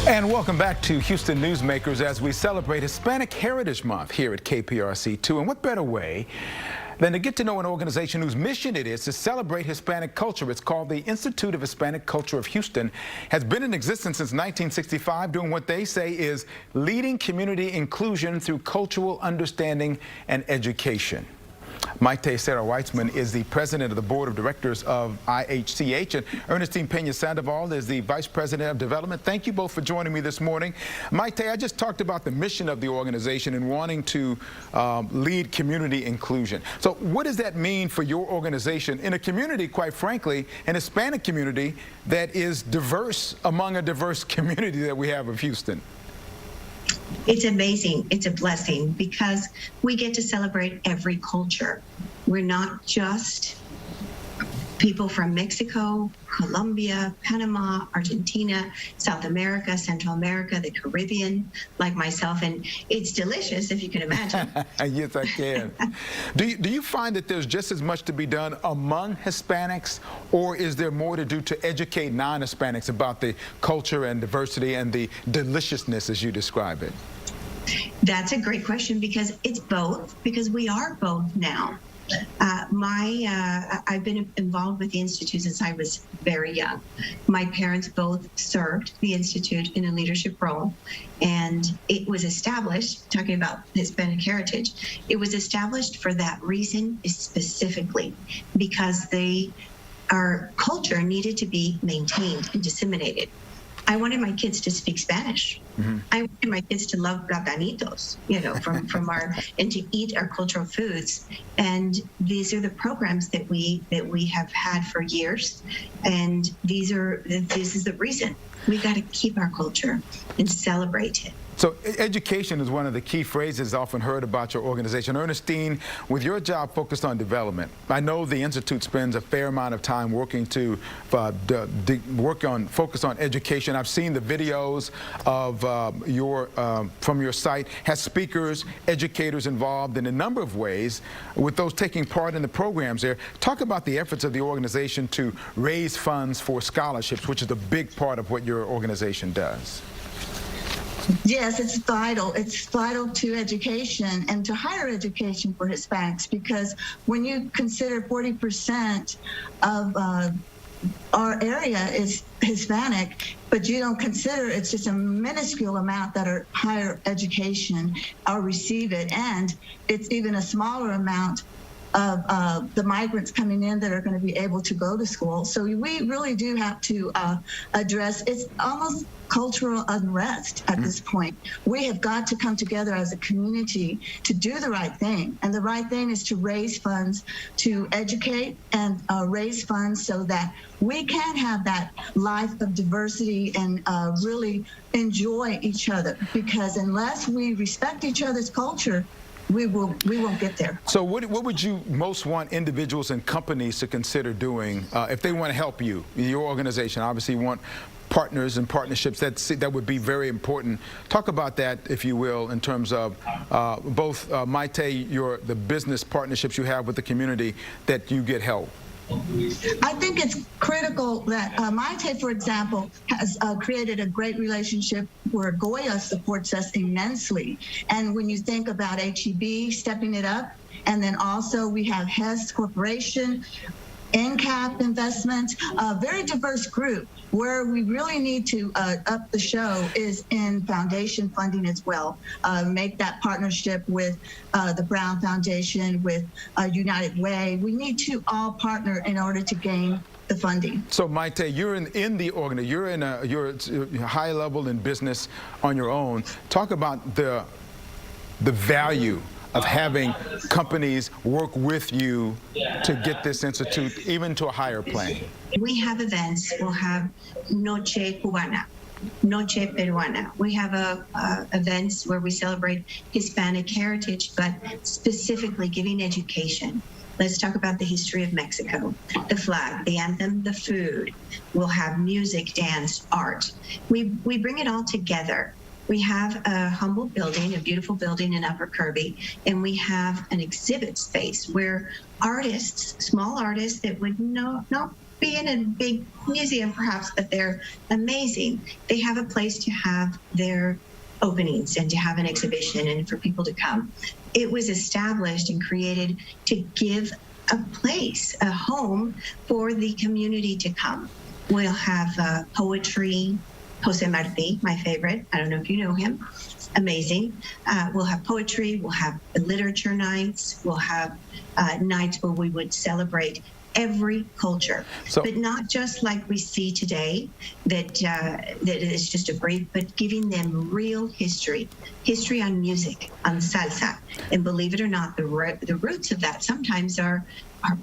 And welcome back to Houston Newsmakers as we celebrate Hispanic Heritage Month here at KPRC2. And what better way than to get to know an organization whose mission it is to celebrate Hispanic culture. It's called the Institute of Hispanic Culture of Houston, has been in existence since 1965, doing what they say is leading community inclusion through cultural understanding and education. Mayte Sera Weitzman is the president of the board of directors of IHCH, and Ernestine Peña-Sandoval is the vice president of development. Thank you both for joining me this morning. Mayte, I just talked about the mission of the organization and wanting to lead community inclusion. So what does that mean for your organization in a community, quite frankly, an Hispanic community that is diverse among a diverse community that we have of Houston? It's amazing. It's a blessing because we get to celebrate every culture. We're not just people from Mexico, Colombia, Panama, Argentina, South America, Central America, the Caribbean, like myself, and it's delicious, if you can imagine. Yes, I can. Do you find that there's just as much to be done among Hispanics, or is there more to do to educate non-Hispanics about the culture and diversity and the deliciousness as you describe it? That's a great question because it's both, because we are both now. I've been involved with the Institute since I was very young. My parents both served the Institute in a leadership role, and it was established, talking about Hispanic heritage, it was established for that reason specifically, because our culture needed to be maintained and disseminated. I wanted my kids to speak Spanish. Mm-hmm. I wanted my kids to love platanitos, from and to eat our cultural foods. And these are the programs that we have had for years. And this is the reason we got to keep our culture and celebrate it. So education is one of the key phrases often heard about your organization. Ernestine, with your job focused on development, I know the Institute spends a fair amount of time working to focus on education. I've seen the videos of from your site, has speakers, educators involved in a number of ways, with those taking part in the programs there. Talk about the efforts of the organization to raise funds for scholarships, which is a big part of what your organization does. Yes, it's vital. It's vital to education and to higher education for Hispanics, because when you consider 40% of our area is Hispanic, but you don't consider it's just a minuscule amount that are higher education or receive it, and it's even a smaller amount of the migrants coming in that are going to be able to go to school. So we really do have to address, it's almost cultural unrest at this point. We have got to come together as a community to do the right thing. And the right thing is to raise funds, to educate and raise funds so that we can have that life of diversity and really enjoy each other. Because unless we respect each other's culture, we won't get there. So what would you most want individuals and companies to consider doing if they want to help you? Your organization obviously want partners and partnerships. That would be very important. Talk about that, if you will, in terms of both Mayte, the business partnerships you have with the community, that you get help. I think it's critical that Mayte, for example, has created a great relationship where Goya supports us immensely. And when you think about HEB stepping it up, and then also we have Hess Corporation, NCAP Investment, a very diverse group. Where we really need to up the show is in foundation funding as well. Make that partnership with the Brown Foundation, with United Way. We need to all partner in order to gain the funding. So Mayte, you're in the organization. You're high level in business on your own. Talk about the value of having companies work with you to get this institute even to a higher plane. We have events. We'll have Noche Cubana, Noche Peruana. We have events where we celebrate Hispanic heritage, but specifically giving education. Let's talk about the history of Mexico, the flag, the anthem, the food. We'll have music, dance, art. We bring it all together. We have a humble building, a beautiful building in Upper Kirby, and we have an exhibit space where artists, small artists that would be in a big museum perhaps, but they're amazing. They have a place to have their openings and to have an exhibition and for people to come. It was established and created to give a place, a home for the community to come. We'll have poetry, Jose Marti, my favorite. I don't know if you know him. Amazing. We'll have poetry. We'll have literature nights. We'll have nights where we would celebrate every culture, but not just like we see today, that is just a brief, but giving them real history on music, on salsa. And believe it or not, the roots of that sometimes are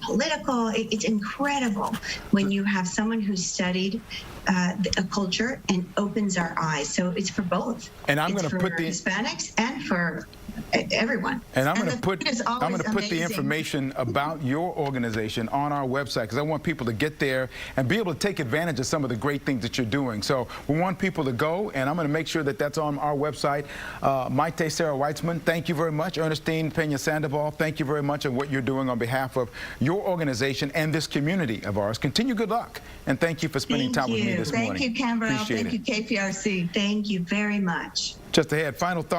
political. It's incredible when you have someone who's studied a culture and opens our eyes. So it's for both. And I'm going to put the Hispanics and for everyone. And I'm going to put the information about your organization on our website, because I want people to get there and be able to take advantage of some of the great things that you're doing. So we want people to go, and I'm going to make sure that that's on our website. Mayte Sera Weitzman, thank you very much. Ernestine Pena Sandoval, thank you very much on what you're doing on behalf of your organization and this community of ours. Continue good luck, and thank you for spending time with me this morning. Thank you, Canberra. Thank you, KPRC. Thank you very much. Just ahead, final thoughts.